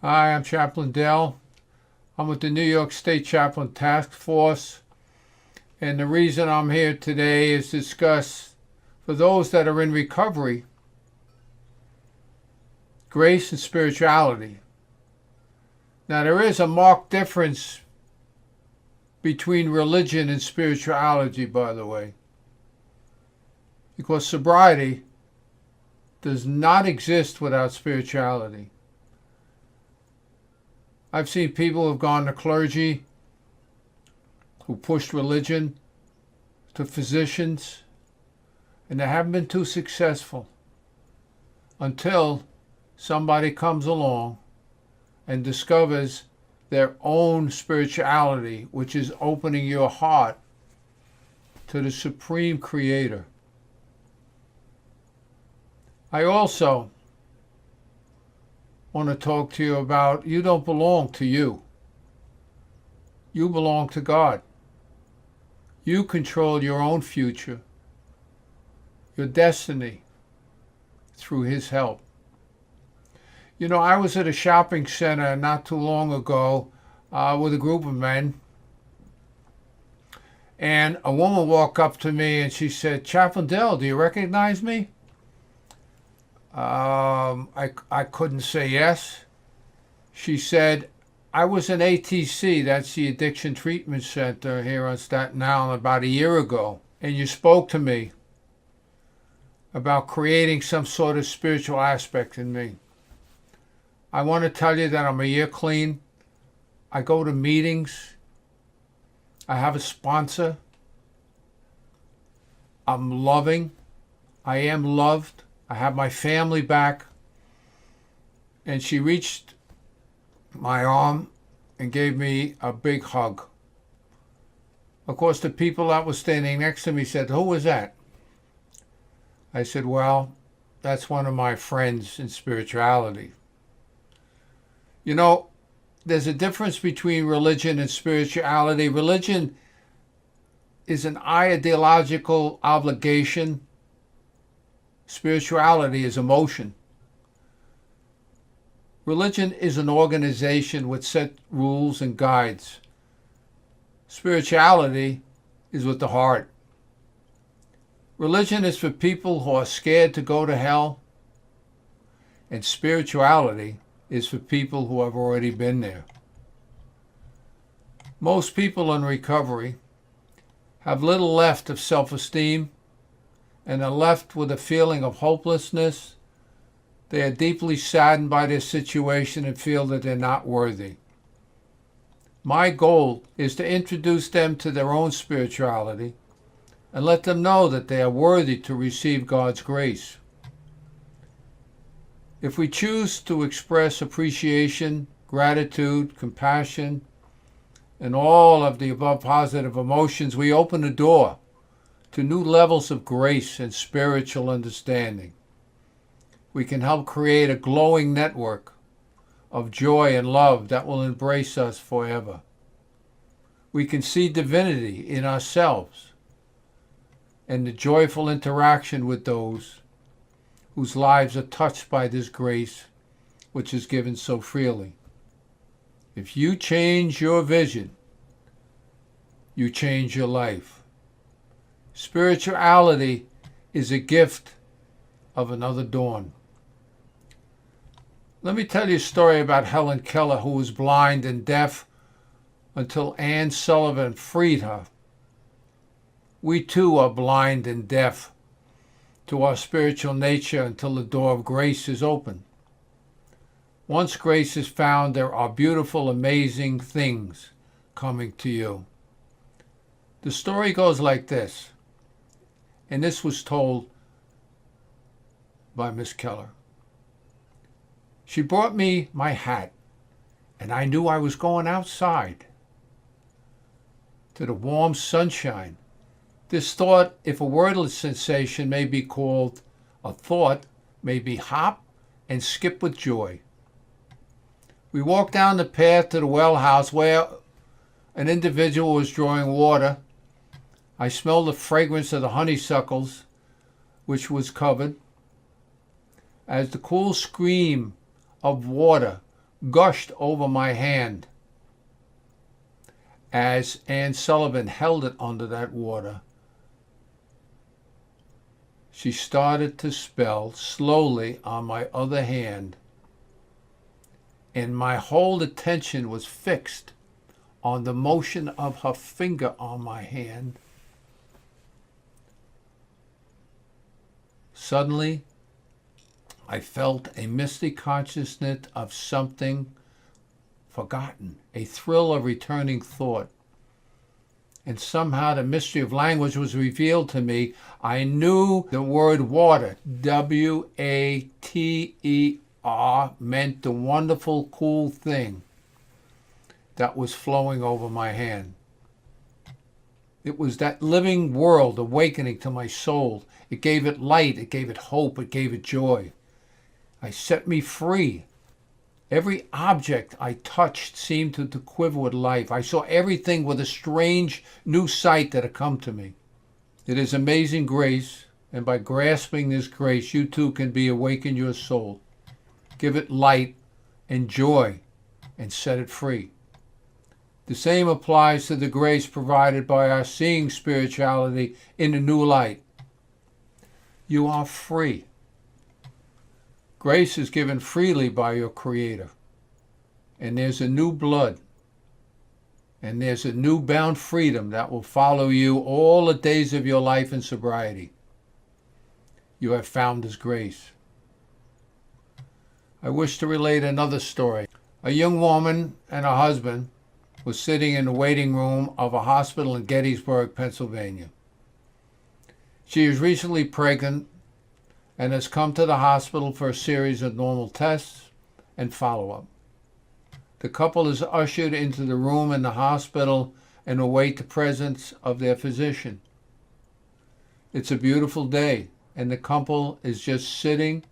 Hi, I'm Chaplain Dell. I'm with the New York State Chaplain Task Force, and the reason I'm here today is to discuss, for those that are in recovery, grace and spirituality. Now, there is a marked difference between religion and spirituality, by the way, because sobriety does not exist without spirituality. I've seen people who have gone to clergy, who pushed religion, to physicians, and they haven't been too successful until somebody comes along and discovers their own spirituality, which is opening your heart to the Supreme Creator. I also want to talk to you about you don't belong to you. You belong to God. You control your own future, your destiny, through His help. You know, I was at a shopping center not too long ago with a group of men, and a woman walked up to me and she said, "Chaplain Dell, do you recognize me?" I couldn't say yes. She said, "I was in ATC, that's the Addiction Treatment Center here on Staten Island, about a year ago, and you spoke to me about creating some sort of spiritual aspect in me. I want to tell you that I'm a year clean. I go to meetings. I have a sponsor. I'm loving. I am loved. I have my family back." And she reached my arm and gave me a big hug. Of course, the people that were standing next to me said, "Who was that?" I said, "Well, that's one of my friends in spirituality." You know, there's a difference between religion and spirituality. Religion is an ideological obligation. Spirituality is emotion. Religion is an organization with set rules and guides. Spirituality is with the heart. Religion is for people who are scared to go to hell, and spirituality is for people who have already been there. Most people in recovery have little left of self-esteem and are left with a feeling of hopelessness. They are deeply saddened by their situation and feel that they're not worthy. My goal is to introduce them to their own spirituality and let them know that they are worthy to receive God's grace. If we choose to express appreciation, gratitude, compassion, and all of the above positive emotions, we open the door to new levels of grace and spiritual understanding. We can help create a glowing network of joy and love that will embrace us forever. We can see divinity in ourselves and the joyful interaction with those whose lives are touched by this grace which is given so freely. If you change your vision, you change your life. Spirituality is a gift of another dawn. Let me tell you a story about Helen Keller, who was blind and deaf until Anne Sullivan freed her. We too are blind and deaf to our spiritual nature until the door of grace is open. Once grace is found, there are beautiful, amazing things coming to you. The story goes like this, and this was told by Miss Keller. She brought me my hat, and I knew I was going outside to the warm sunshine. This thought, if a wordless sensation, may be called a thought, may be hop and skip with joy. We walked down the path to the well house where an individual was drawing water. I smelled the fragrance of the honeysuckles, which was covered. As the cool stream of water gushed over my hand as Anne Sullivan held it under that water. She started to spell slowly on my other hand, and my whole attention was fixed on the motion of her finger on my hand. Suddenly, I felt a misty consciousness of something forgotten, a thrill of returning thought. And somehow the mystery of language was revealed to me. I knew the word water, W-A-T-E-R, meant the wonderful, cool thing that was flowing over my hand. It was that living world awakening to my soul. It gave it light, it gave it hope, it gave it joy. It set me free. Every object I touched seemed to quiver with life. I saw everything with a strange new sight that had come to me. It is amazing grace, and by grasping this grace, you too can be awakened your soul. Give it light and joy and set it free. The same applies to the grace provided by our seeing spirituality in a new light. You are free. Grace is given freely by your Creator. And there's a new blood. And there's a new bound freedom that will follow you all the days of your life in sobriety. You have found His grace. I wish to relate another story. A young woman and her husband was sitting in the waiting room of a hospital in Gettysburg, Pennsylvania. She is recently pregnant and has come to the hospital for a series of normal tests and follow-up. The couple is ushered into the room in the hospital and await the presence of their physician. It's a beautiful day, and the couple is just sitting,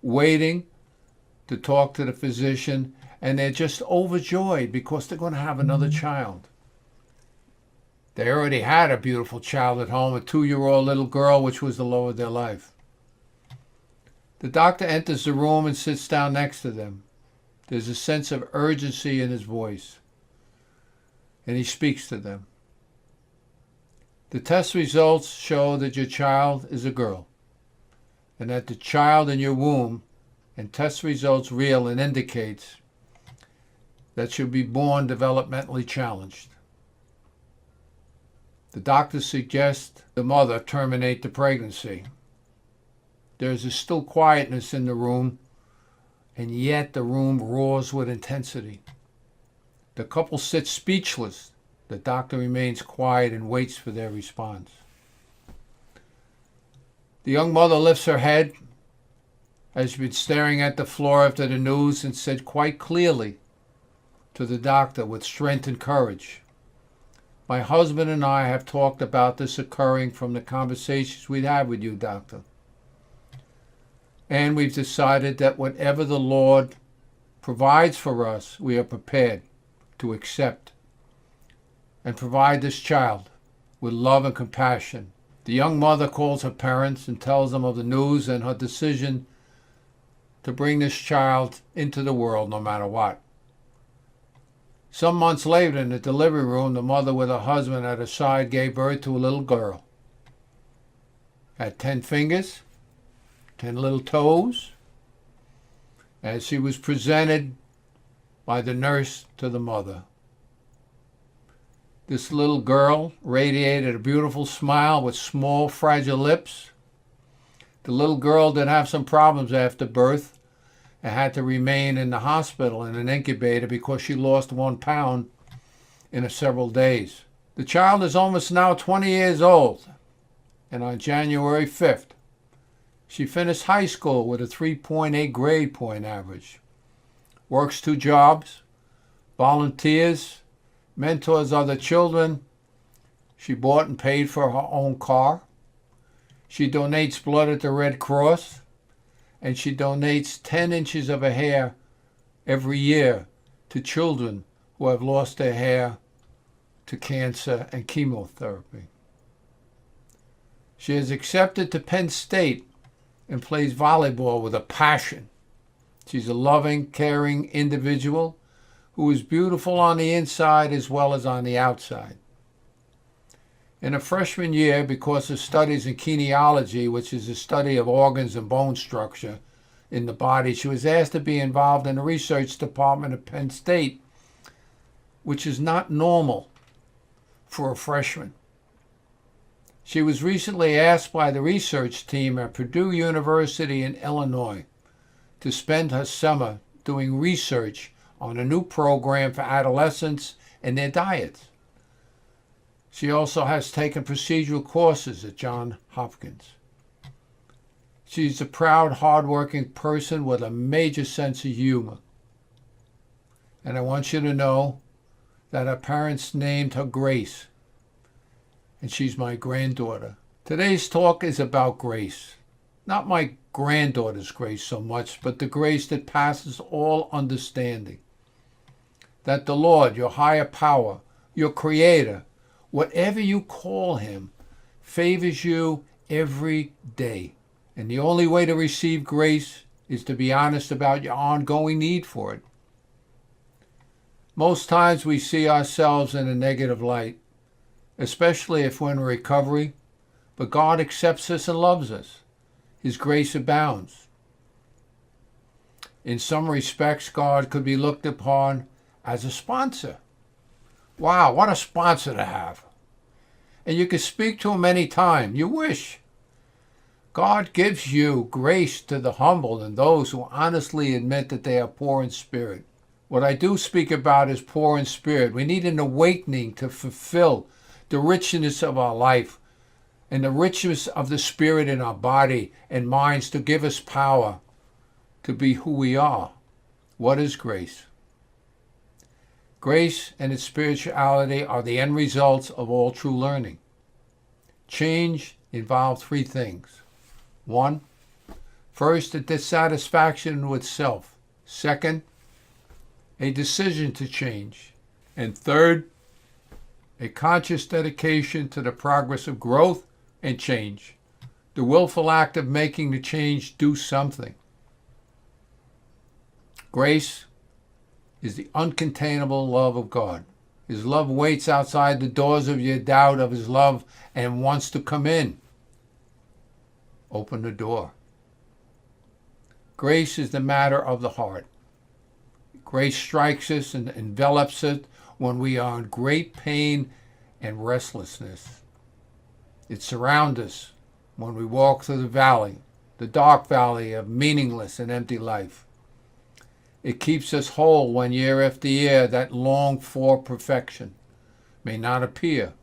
waiting to talk to the physician, and they're just overjoyed because they're going to have another child. They already had a beautiful child at home, a 2-year-old little girl, which was the love of their life. The doctor enters the room and sits down next to them. There's a sense of urgency in his voice, and he speaks to them. The test results show that your child is a girl, and that the child in your womb, and test results real, and indicates that she'll be born developmentally challenged. The doctor suggests the mother terminate the pregnancy. There's a still quietness in the room, and yet the room roars with intensity. The couple sits speechless. The doctor remains quiet and waits for their response. The young mother lifts her head, has been staring at the floor after the news, and said quite clearly to the doctor with strength and courage, "My husband and I have talked about this occurring from the conversations we'd had with you, doctor. And we've decided that whatever the Lord provides for us, we are prepared to accept and provide this child with love and compassion." The young mother calls her parents and tells them of the news and her decision to bring this child into the world no matter what. Some months later, in the delivery room, the mother with her husband at her side gave birth to a little girl. Had 10 fingers, 10 little toes, as she was presented by the nurse to the mother. This little girl radiated a beautiful smile with small, fragile lips. The little girl did have some problems after birth and had to remain in the hospital in an incubator because she lost 1 pound in several days. The child is almost now 20 years old, and on January 5th, she finished high school with a 3.8 grade point average, works 2 jobs, volunteers, mentors other children. She bought and paid for her own car. She donates blood at the Red Cross, and she donates 10 inches of her hair every year to children who have lost their hair to cancer and chemotherapy. She is accepted to Penn State and plays volleyball with a passion She's a loving, caring individual who is beautiful on the inside as well as on the outside. In her freshman year, because of studies in kinesiology, which is the study of organs and bone structure in the body, she was asked to be involved in the research department at Penn State, which is not normal for a freshman. She was recently asked by the research team at Purdue University in Illinois to spend her summer doing research on a new program for adolescents and their diets. She also has taken procedural courses at Johns Hopkins. She's a proud, hardworking person with a major sense of humor. And I want you to know that her parents named her Grace, and she's my granddaughter. Today's talk is about grace. Not my granddaughter's grace so much, but the grace that passes all understanding. That the Lord, your higher power, your creator, whatever you call him, favors you every day. And the only way to receive grace is to be honest about your ongoing need for it. Most times we see ourselves in a negative light, especially if we're in recovery, but God accepts us and loves us. His grace abounds. In some respects, God could be looked upon as a sponsor. Wow, what a sponsor to have. And you can speak to him anytime you wish. God gives you grace to the humble and those who honestly admit that they are poor in spirit. What I do speak about is poor in spirit. We need an awakening to fulfill the richness of our life and the richness of the spirit in our body and minds to give us power to be who we are. What is grace? Grace and its spirituality are the end results of all true learning. Change involves three things. One, first, a dissatisfaction with self. Second, a decision to change. And third, a conscious dedication to the progress of growth and change. The willful act of making the change do something. Grace is the uncontainable love of God. His love waits outside the doors of your doubt of his love and wants to come in. Open the door. Grace is the matter of the heart. Grace strikes us and envelops us when we are in great pain and restlessness. It surrounds us when we walk through the valley, the dark valley of meaningless and empty life. It keeps us whole when year after year that longed-for perfection may not appear.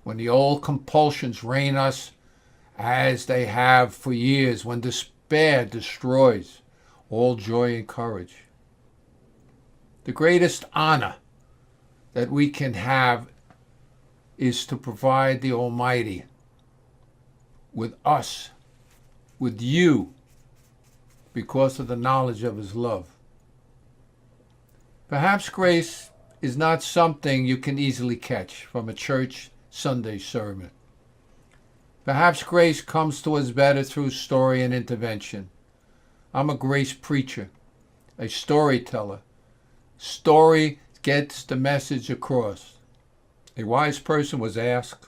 When the old compulsions reign us as they have for years, when despair destroys all joy and courage. The greatest honor that we can have is to provide the Almighty with us, with you, because of the knowledge of his love. Perhaps grace is not something you can easily catch from a church Sunday sermon. Perhaps grace comes to us better through story and intervention. I'm a grace preacher, a storyteller. Story gets the message across. A wise person was asked,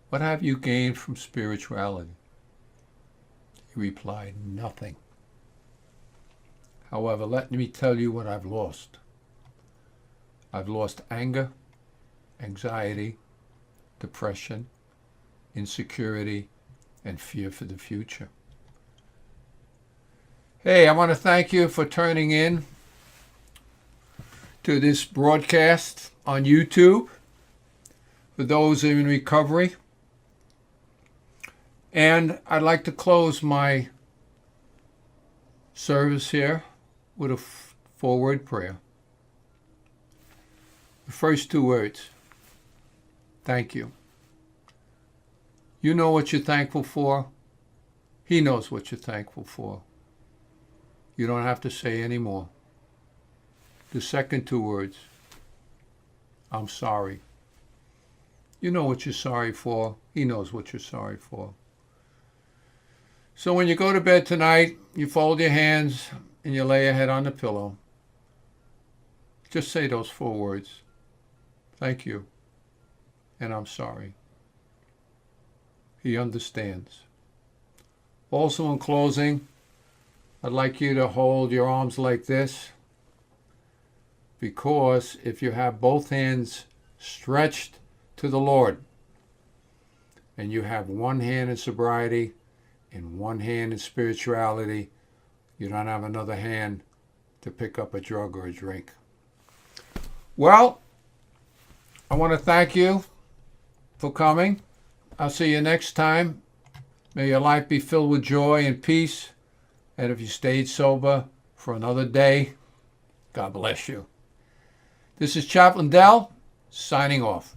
"What have you gained from spirituality?" He replied, "Nothing. However, let me tell you what I've lost. I've lost anger, anxiety, depression, insecurity, and fear for the future." Hey, I want to thank you for turning in to this broadcast on YouTube for those in recovery. And I'd like to close my service here with a forward prayer. The first two words, thank you. You know what you're thankful for. He knows what you're thankful for. You don't have to say any more. The second two words, I'm sorry. You know what you're sorry for. He knows what you're sorry for. So when you go to bed tonight, you fold your hands and you lay your head on the pillow, just say those 4 words. Thank you, and I'm sorry. He understands. Also, in closing, I'd like you to hold your arms like this, because if you have both hands stretched to the Lord and you have one hand in sobriety and one hand in spirituality, you don't have another hand to pick up a drug or a drink. Well, I want to thank you for coming. I'll see you next time. May your life be filled with joy and peace. And if you stayed sober for another day, God bless you. This is Chaplain Dell, signing off.